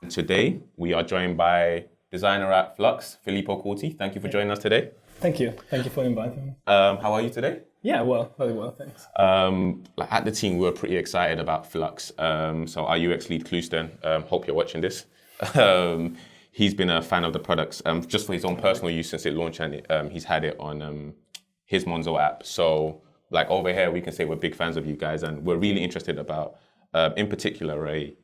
Today, we are joined by designer at Flux, Filipo Corti. Thank you for joining us today. Thank you. Thank you for inviting me. How are you today? Yeah, well, very well, thanks. At the team, we were pretty excited about Flux. So our UX lead, Klusten, hope you're watching this. He's been a fan of the products just for his own personal use since it launched, and he's had it on his Monzo app. So like over here, we can say we're big fans of you guys, and we're really interested about, in particular, a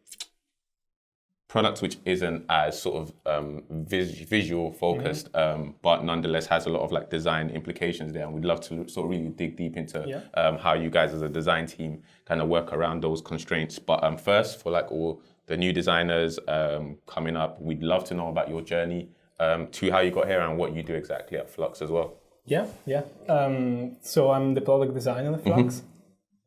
product which isn't as sort of visual focused, but nonetheless has a lot of like design implications there. And we'd love to sort of really dig deep into how you guys as a design team kind of work around those constraints. But first, for like all the new designers coming up, we'd love to know about your journey to how you got here and what you do exactly at Flux as well. Yeah. So I'm the product designer at Flux.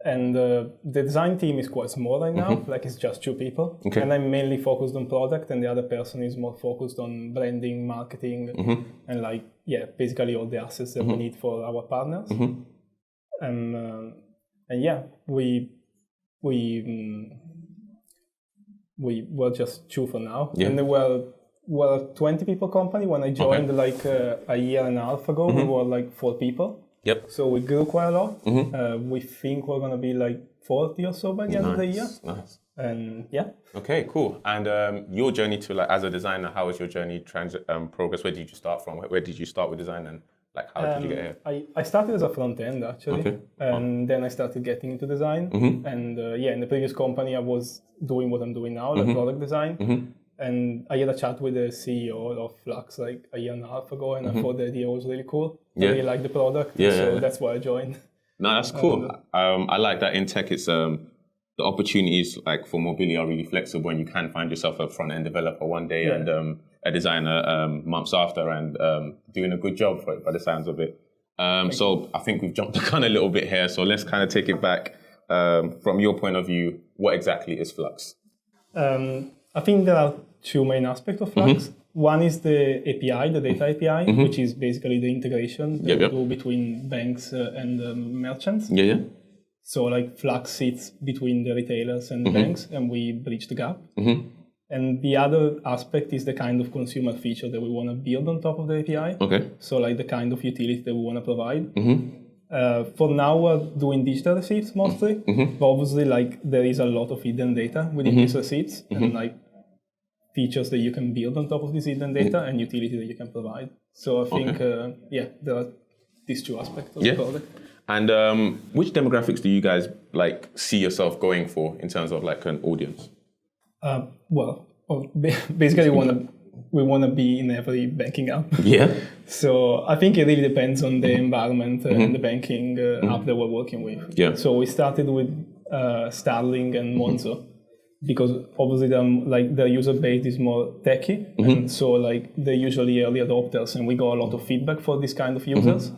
And the design team is quite small right now, like it's just 2 people. Okay. And I'm mainly focused on product, and the other person is more focused on branding, marketing, and like, basically all the assets that we need for our partners. And yeah, we were just 2 for now. And we're a 20 people company. When I joined like a year and a half ago, we were like 4 people. Yep. So we grew quite a lot. We think we're going to be like 40 or so by the end of the year. Nice. And yeah. Okay, cool. And your journey to like as a designer, how was your journey progress? Where did you start from? Where did you start with design, and like how did you get here? I started as a front end actually, and then I started getting into design. And in the previous company I was doing what I'm doing now, like product design. And I had a chat with the CEO of Flux like a year and a half ago, and I thought the idea was really cool. I really liked the product, so that's why I joined. No, that's cool. I like that in tech. It's the opportunities like for mobility are really flexible, and you can find yourself a front end developer one day and a designer months after, and doing a good job for it by the sounds of it. So I think we've jumped the gun a little bit here. So let's kind of take it back from your point of view. What exactly is Flux? I think there are 2 main aspects of Flux. One is the API, the data API, which is basically the integration that we do between banks and merchants. So like Flux sits between the retailers and the banks, and we bridge the gap. And the other aspect is the kind of consumer feature that we want to build on top of the API. So like the kind of utility that we want to provide. For now, we're doing digital receipts mostly, but obviously like there is a lot of hidden data within these receipts, and like features that you can build on top of this hidden data and utility that you can provide. So I think, there are these 2 aspects of the product. And which demographics do you guys like see yourself going for in terms of like an audience? Basically we want to be in every banking app. So I think it really depends on the environment and the banking app that we're working with. So we started with Starling and Monzo, because obviously their user base is more techy, and so like they're usually early adopters, and we got a lot of feedback for this kind of users.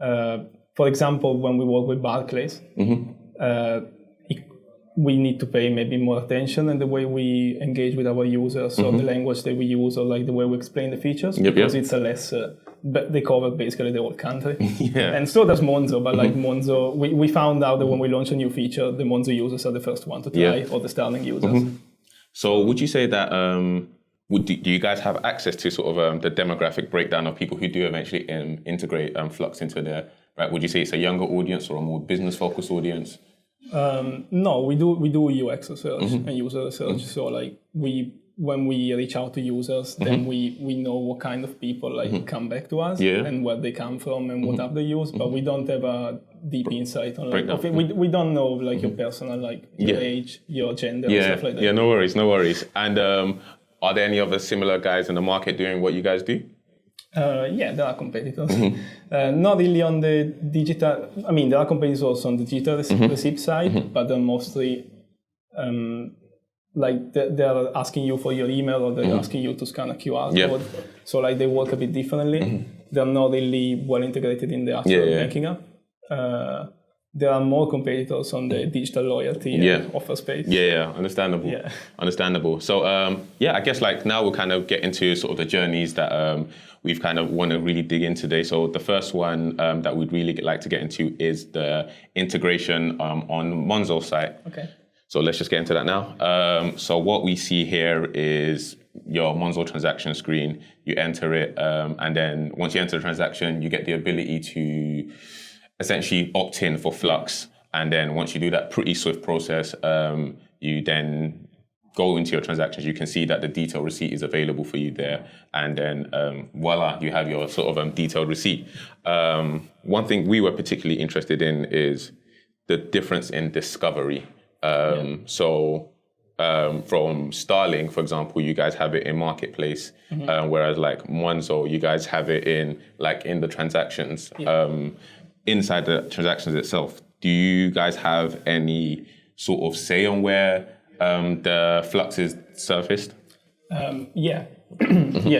For example, when we work with Barclays, we need to pay maybe more attention in the way we engage with our users, or the language that we use, or like the way we explain the features, because it's a less, they cover basically the whole country. And so does Monzo, but like Monzo, we found out that when we launch a new feature, the Monzo users are the first one to try, or the Starling users. So would you say that, do you guys have access to sort of the demographic breakdown of people who do eventually integrate Flux into their, right? Would you say it's a younger audience or a more business focused audience? No, we do UX research and user research. So like when we reach out to users, then we know what kind of people like come back to us and where they come from and what app they use, but we don't have a deep insight on like, we don't know like your personal, like your age, your gender, and stuff like that. No worries. And are there any other similar guys in the market doing what you guys do? There are competitors. Not really on the digital. I mean, there are competitors also on the digital receipt side, but they're mostly like they're asking you for your email, or they're asking you to scan a QR code. So like they work a bit differently. They're not really well integrated in the actual banking app. There are more competitors on the digital loyalty offer space. Understandable. So I guess like now we'll kind of get into sort of the journeys that we've kind of want to really dig in today. So the first one that we'd really like to get into is the integration on Monzo's site. Okay. So let's just get into that now. So what we see here is your Monzo transaction screen. You enter it, and then once you enter the transaction, you get the ability to essentially opt in for Flux. And then once you do that pretty swift process, you then go into your transactions. You can see that the detailed receipt is available for you there. And then voila, you have your sort of detailed receipt. One thing we were particularly interested in is the difference in discovery. So from Starling, for example, you guys have it in Marketplace, whereas like Monzo, you guys have it in the transactions. Inside the transactions itself, do you guys have any sort of say on where the Flux is surfaced? Yeah,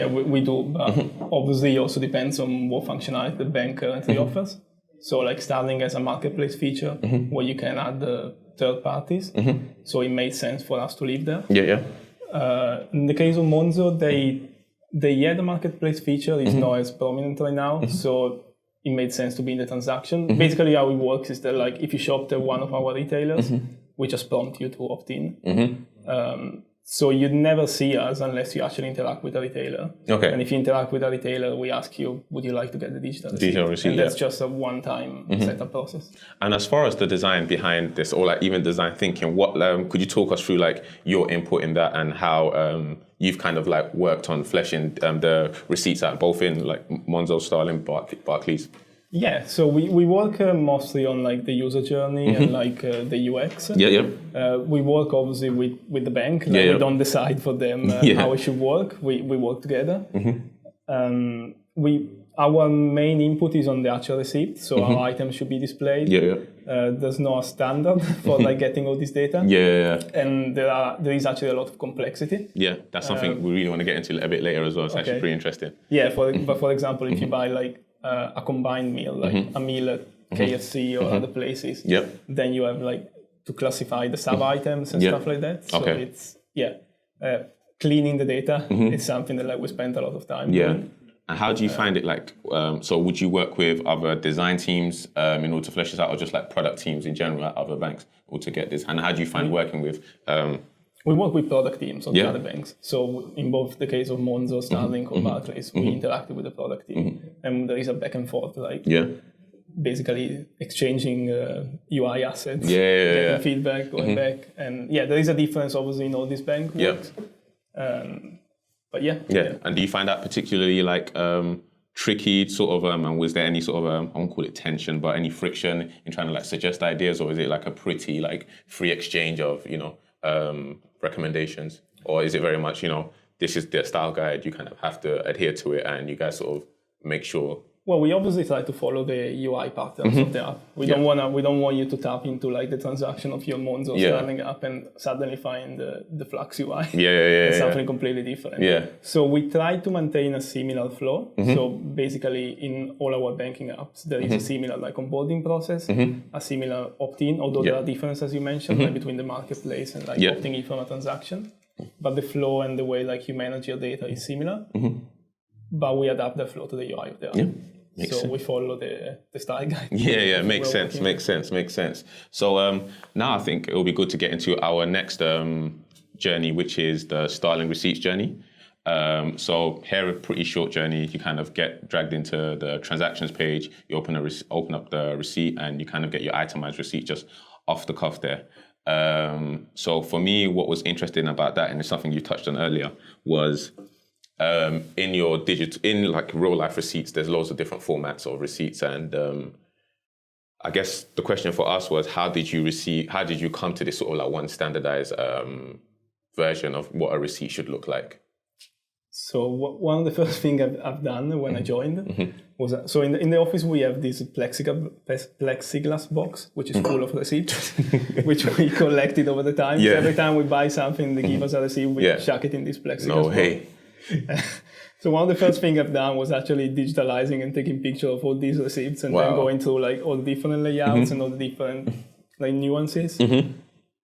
we do, but obviously it also depends on what functionality the bank currently offers. So like Starling has a marketplace feature where you can add the third parties. So it made sense for us to leave there. In the case of Monzo, they had a marketplace feature. It's not as prominent right now. So it made sense to be in the transaction. Basically how it works is that like if you shop at one of our retailers, we just prompt you to opt in. So you'd never see us unless you actually interact with a retailer. Okay. And if you interact with a retailer, we ask you, would you like to get the digital receipt? And that's just a one-time setup process. And as far as the design behind this, or like even design thinking, what could you talk us through like your input in that and how you've kind of like worked on fleshing the receipts out, both in like Monzo, Starling, Barclays? Yeah, so we work mostly on like the user journey and like the UX. We work obviously with the bank. We don't decide for them how it should work. We work together. Our main input is on the actual receipt, so our items should be displayed. There's no standard for like getting all this data. And there is actually a lot of complexity. That's something we really want to get into a bit later as well. It's actually pretty interesting. But for example, if you buy like a combined meal, like a meal at KFC or other places, then you have like to classify the sub items and stuff like that. So it's cleaning the data. It's something that like we spend a lot of time doing. And how do you find it like? So would you work with other design teams in order to flesh this out, or just like product teams in general at other banks, or to get this? And how do you find working with? We work with product teams on the other banks. So in both the case of Monzo, Starling, or Barclays, we interacted with the product team. And there is a back and forth, like basically exchanging UI assets, getting feedback, going back. And there is a difference obviously in all these bank works. But And do you find that particularly like tricky sort of, and was there any sort of, I won't call it tension, but any friction in trying to like suggest ideas, or is it like a pretty like free exchange of, recommendations? Or is it very much, this is their style guide, you kind of have to adhere to it and you guys sort of make sure? Well, we obviously try to follow the UI patterns of the app. We don't want you to tap into like the transaction of your Monzo Starling app and suddenly find the Flux UI. It's something completely different. So we try to maintain a similar flow. So basically in all our banking apps, there is a similar like onboarding process, a similar opt-in, although there are differences, as you mentioned, like between the marketplace and like opting in from a transaction. But the flow and the way like you manage your data is similar. But we adapt the flow to the UI of the app. We follow the style guide. Makes sense. So now I think it will be good to get into our next journey, which is the Starling receipts journey. So here, a pretty short journey. You kind of get dragged into the transactions page. You open up the receipt, and you kind of get your itemized receipt just off the cuff there. So for me, what was interesting about that, and it's something you touched on earlier, was in your in like real life receipts, there's loads of different formats of receipts, and I guess the question for us was, how did you come to this sort of like one standardized version of what a receipt should look like? So one of the first things I've done when I joined was so in the office we have this plexiglass box which is full of receipts, which we collected over the time. So every time we buy something, they give us a receipt, we chuck it in this plexiglass box. So one of the first things I've done was actually digitalizing and taking pictures of all these receipts and then going through like all the different layouts and all the different like nuances.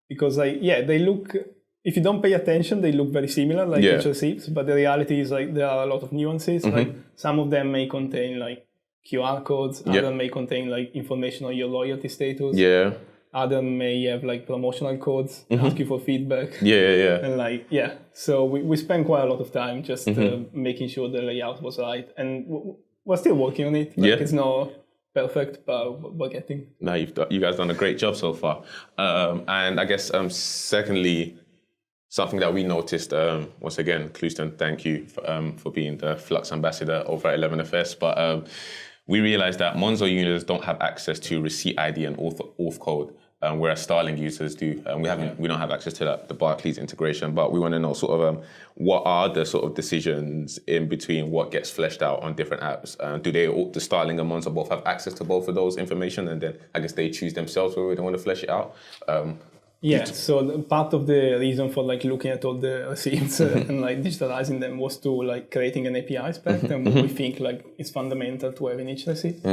Because like, they look, if you don't pay attention, they look very similar, like each receipts, but the reality is like there are a lot of nuances. Like some of them may contain like QR codes, others may contain like information on your loyalty status. Other may have like promotional codes, ask you for feedback. Yeah. And like, so we spent quite a lot of time just making sure the layout was right. And we're still working on it. Like, it's not perfect, but we're getting. No, you guys done a great job so far. And I guess, secondly, something that we noticed, once again, Clouston, thank you for being the Flux ambassador over at 11FS. But we realized that Monzo users don't have access to receipt ID and auth code, whereas Starling users do. We don't have access to the Barclays integration, but we want to know sort of what are the sort of decisions in between what gets fleshed out on different apps. Do Starling and Monzo both have access to both of those information, and then I guess they choose themselves whether they want to flesh it out? So part of the reason for like looking at all the receipts and like digitalizing them was to like creating an API spec, and we think like it's fundamental to have in each receipt.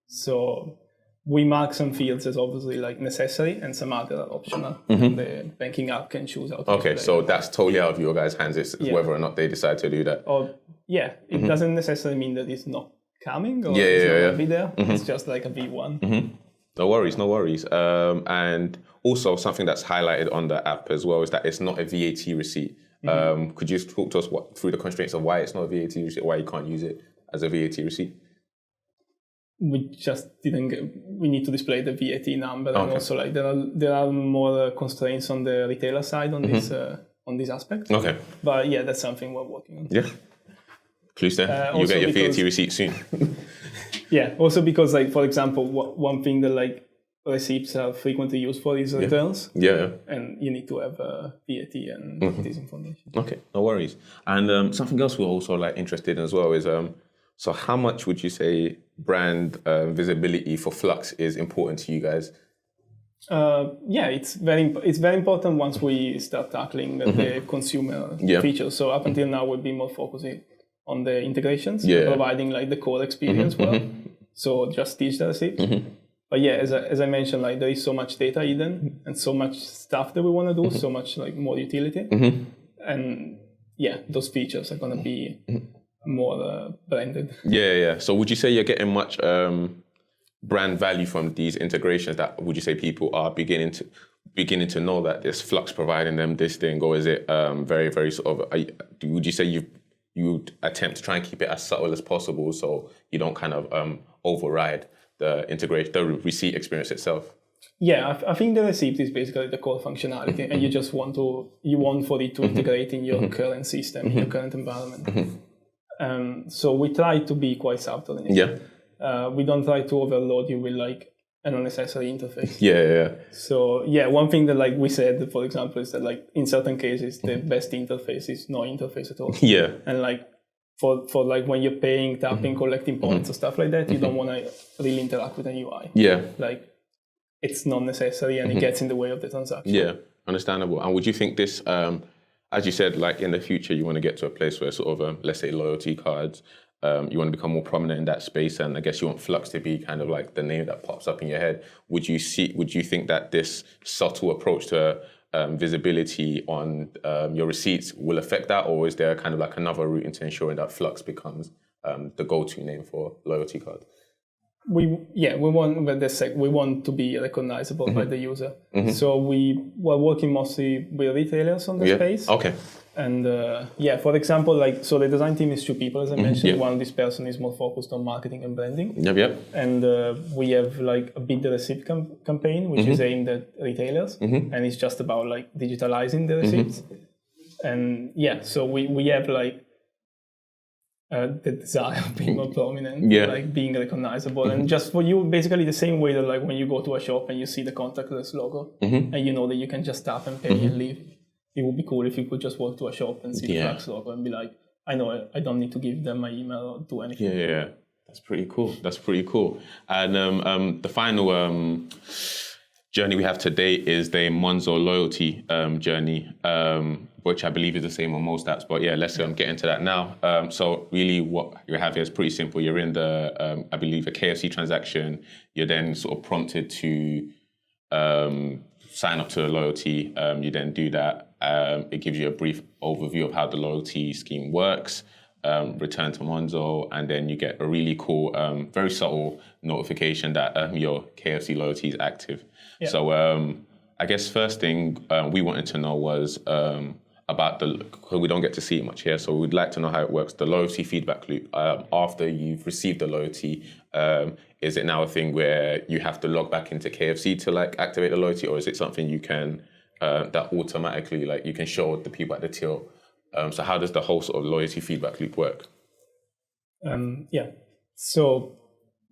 So we mark some fields as obviously like necessary and some other are optional. The banking app can choose how to Okay, so that's totally out of your guys' hands. It's whether or not they decide to do that. It doesn't necessarily mean that it's not coming or it's not going to be there. It's just like a V1. No worries. And also something that's highlighted on the app as well is that it's not a VAT receipt. Could you talk to us through the constraints of why it's not a VAT receipt, why you can't use it as a VAT receipt? We just we need to display the VAT number, and also like there are more constraints on the retailer side on this aspect. Okay. But that's something we're working on. Yeah. Clouston, you'll get your VAT receipt soon. Also because like, for example, one thing that like receipts are frequently used for is returns. And you need to have VAT and this information. Okay, no worries. And something else we're also like interested in as well is so how much would you say brand visibility for Flux is important to you guys? It's very important once we start tackling the consumer features. So up until now, we've been more focusing on the integrations, providing like the core experience so just digital receipts. But as I mentioned, like there is so much data hidden and so much stuff that we want to do, so much like more utility, and those features are going to be more branded. So would you say you're getting much brand value from these integrations? That would you say people are beginning to know that there's Flux providing them this thing, or is it very, very sort of? Would you say you would attempt to try and keep it as subtle as possible so you don't kind of override the integration, the receipt experience itself? I think the receipt is basically the core functionality, and you want for it to integrate in your current system, in your current environment. So we try to be quite subtle in it. We don't try to overload you with like an unnecessary interface. So one thing that like we said, for example, is that like in certain cases the best interface is no interface at all. And like for like when you're paying, tapping, collecting points or stuff like that, you don't want to really interact with an UI. Like it's not necessary and it gets in the way of the transaction. Understandable. And would you think this, as you said, like in the future, you want to get to a place where sort of, let's say loyalty cards, you want to become more prominent in that space, and I guess you want Flux to be kind of like the name that pops up in your head. Would you think that this subtle approach to visibility on your receipts will affect that, or is there kind of like another route into ensuring that Flux becomes the go-to name for loyalty cards? We want to be recognizable by the user. So we're working mostly with retailers on the space. And for example, like, so the design team is 2 people, as I mentioned. One of this person is more focused on marketing and branding. And we have like a Beat the Receipt campaign, which is aimed at retailers, and it's just about like digitalizing the receipts. And so we have like the desire of being more prominent, like being recognizable, and just for you, basically the same way that like when you go to a shop and you see the contactless logo, and you know that you can just tap and pay and leave. It would be cool if you could just walk to a shop and see the Flux logo and be like, I know I don't need to give them my email or do anything. That's pretty cool. And the final journey we have today is the Monzo loyalty journey, which I believe is the same on most apps. But let's get into that now. So really what you have here is pretty simple. You're in the, I believe, a KFC transaction. You're then sort of prompted to sign up to a loyalty. You then do that. It gives you a brief overview of how the loyalty scheme works. return to Monzo, and then you get a really cool, very subtle notification that your KFC loyalty is active. Yeah. So I guess first thing we wanted to know was about because we don't get to see it much here, so we'd like to know how it works, the loyalty feedback loop. After you've received the loyalty, is it now a thing where you have to log back into KFC to like activate the loyalty, or is it something you can that automatically like you can show the people at the till? So how does the whole sort of loyalty feedback loop work? So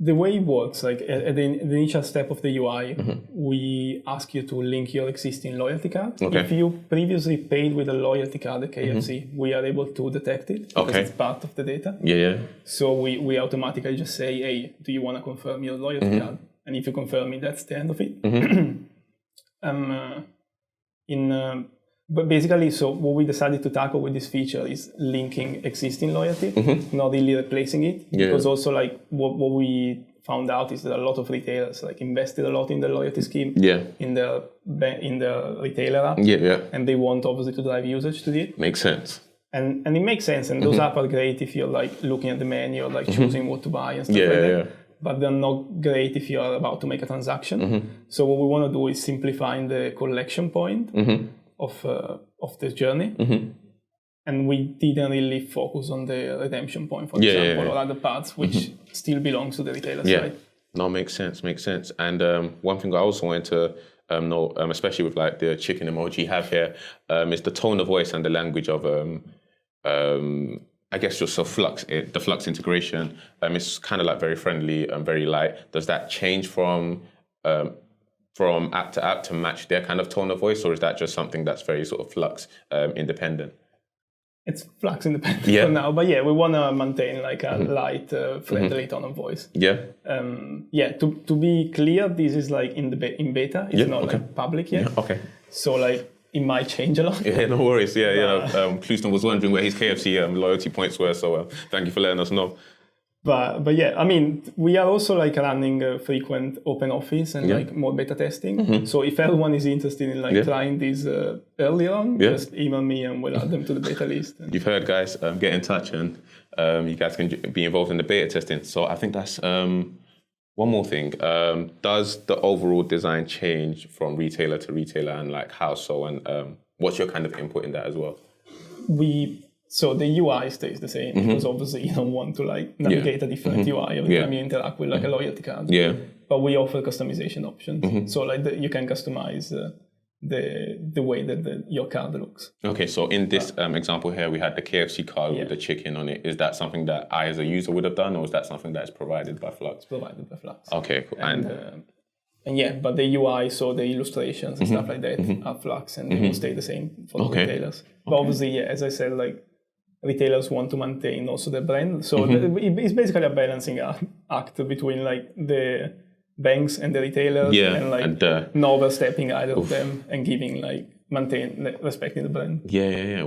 the way it works, like at the initial step of the UI, we ask you to link your existing loyalty card. Okay. If you previously paid with a loyalty card at KFC, we are able to detect it because it's part of the data. Yeah. So we automatically just say, hey, do you want to confirm your loyalty card? And if you confirm it, that's the end of it. But basically, so what we decided to tackle with this feature is linking existing loyalty, not really replacing it. Because also like what we found out is that a lot of retailers like invested a lot in the loyalty scheme in the retailer app. And they want obviously to drive usage to it. Makes sense. And it makes sense. And those apps are great if you're like looking at the menu, or like choosing what to buy and stuff like that. But they're not great if you're about to make a transaction. So what we want to do is simplifying the collection point of the journey, and we didn't really focus on the redemption point, for example, or other parts which still belongs to the retailer side. No, makes sense. And one thing I also wanted to know, especially with like the chicken emoji you have here, is the tone of voice and the language of I guess just so Flux, the Flux integration. It's kind of like very friendly and very light. Does that change from app to app to match their kind of tone of voice, or is that just something that's very sort of Flux independent? It's Flux independent for now, but we want to maintain like a light, friendly tone of voice. To be clear, this is like in beta. It's not like public yet. So like it might change a lot. No worries. Clouston was wondering where his KFC loyalty points were, so thank you for letting us know. But I mean, we are also like running frequent open office and like more beta testing. So if everyone is interested in like trying this early on, just email me and we'll add them to the beta list. You've heard, guys. Get in touch and you guys can be involved in the beta testing. So I think that's one more thing. Does the overall design change from retailer to retailer, and like how so? And what's your kind of input in that as well? So the UI stays the same because obviously you don't want to like navigate a different UI every time you interact with like a loyalty card. But we offer customization options. So like you can customize the way that your card looks. Okay, so in this example here, we had the KFC card with the chicken on it. Is that something that I as a user would have done, or is that something that's provided by Flux? It's provided by Flux. Okay, cool. And but the UI, so the illustrations and stuff like that are Flux, and they will stay the same for the retailers. But obviously, as I said, like retailers want to maintain also the brand. So it's basically a balancing act between like the banks and the retailers and like not overstepping either of them and giving like respecting the brand.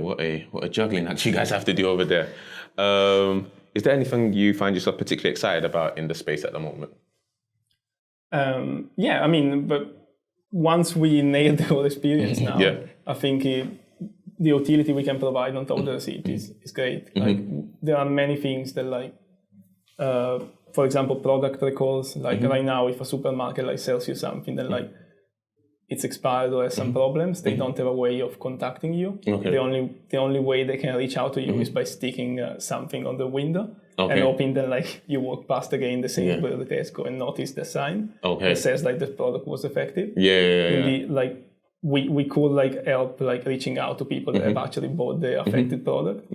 What a juggling act you guys have to do over there. Is there anything you find yourself particularly excited about in the space at the moment? I mean, but once we nail the whole experience now, I think the utility we can provide on top of the receipt is great. Like there are many things that like, for example, product recalls. Like right now, if a supermarket like sells you something that like it's expired or has some problems, they don't have a way of contacting you. The only way they can reach out to you is by sticking something on the window and hoping that like you walk past again the same way the Tesco and notice the sign that says like the product was effective. We could like help like reaching out to people that have actually bought the affected product.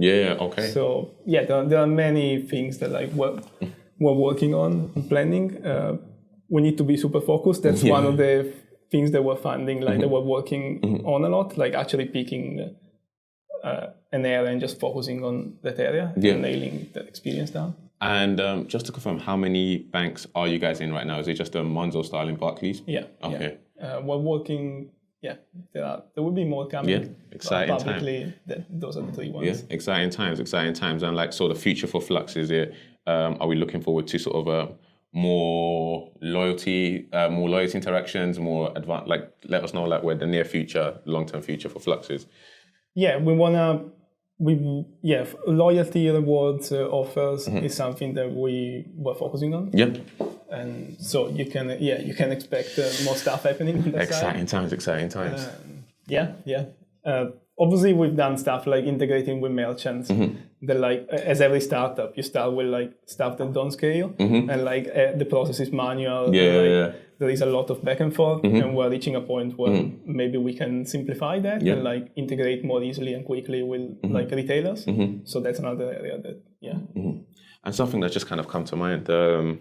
So there are many things that like we're working on and planning. We need to be super focused. That's one of the things that we're finding, like that we're working on a lot, like actually picking an area and just focusing on that area and nailing the experience down. And just to confirm, how many banks are you guys in right now? Is it just a Monzo, Starling, Barclays? We're working. There will be more coming. Exciting publicly. Those are the three ones. Exciting times. And like, so the future for Flux, is it? Are we looking forward to sort of more loyalty interactions, more advanced? Like, let us know like where the near future, long-term future for Flux is. We wanna loyalty, rewards, offers is something that we were focusing on. Yep. And so you can expect more stuff happening on that Exciting side. times. Obviously, we've done stuff like integrating with merchants. That like as every startup, you start with like stuff that don't scale, and like the process is manual. There is a lot of back and forth, and we're reaching a point where maybe we can simplify that and like integrate more easily and quickly with like retailers. So that's another area that And something that's just kind of come to mind.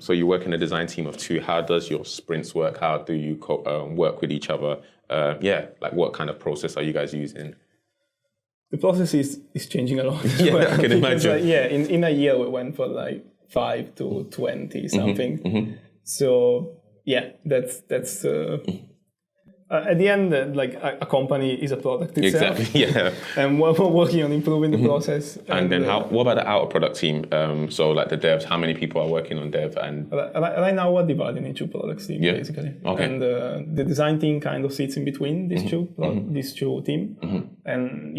So you work in a design team of 2. How does your sprints work? How do you work with each other? Like what kind of process are you guys using? The process is changing a lot. I can imagine. In a year we went from like 5 to 20 something. So that's at the end, like a company is a product itself. Exactly. And we're working on improving the process. And then what about the outer product team? So like the devs, how many people are working on dev? And right now we're divided into product teams basically. Okay. And the design team kind of sits in between these two teams. And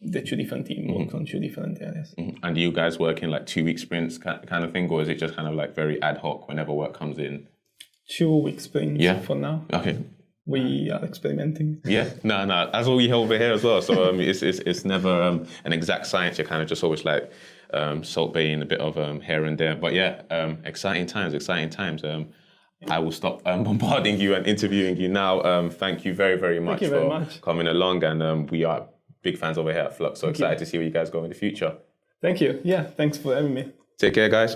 the 2 different teams work on 2 different areas. And do you guys work in like 2-week sprints kind of thing, or is it just kind of like very ad hoc whenever work comes in? 2-week sprints for now. Okay. We are experimenting. No, that's what we have over here as well. So it's never an exact science. You're kind of just always like salt baying a bit of here and there. But exciting times. I will stop bombarding you and interviewing you now. Thank you very, very much for coming along. And we are big fans over here at Flux. So excited to see where you guys go in the future. Thank you. Thanks for having me. Take care, guys.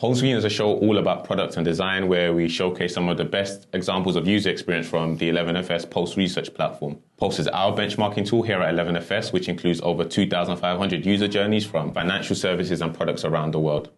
Homescreen is a show all about product and design where we showcase some of the best examples of user experience from the 11FS Pulse research platform. Pulse is our benchmarking tool here at 11FS, which includes over 2,500 user journeys from financial services and products around the world.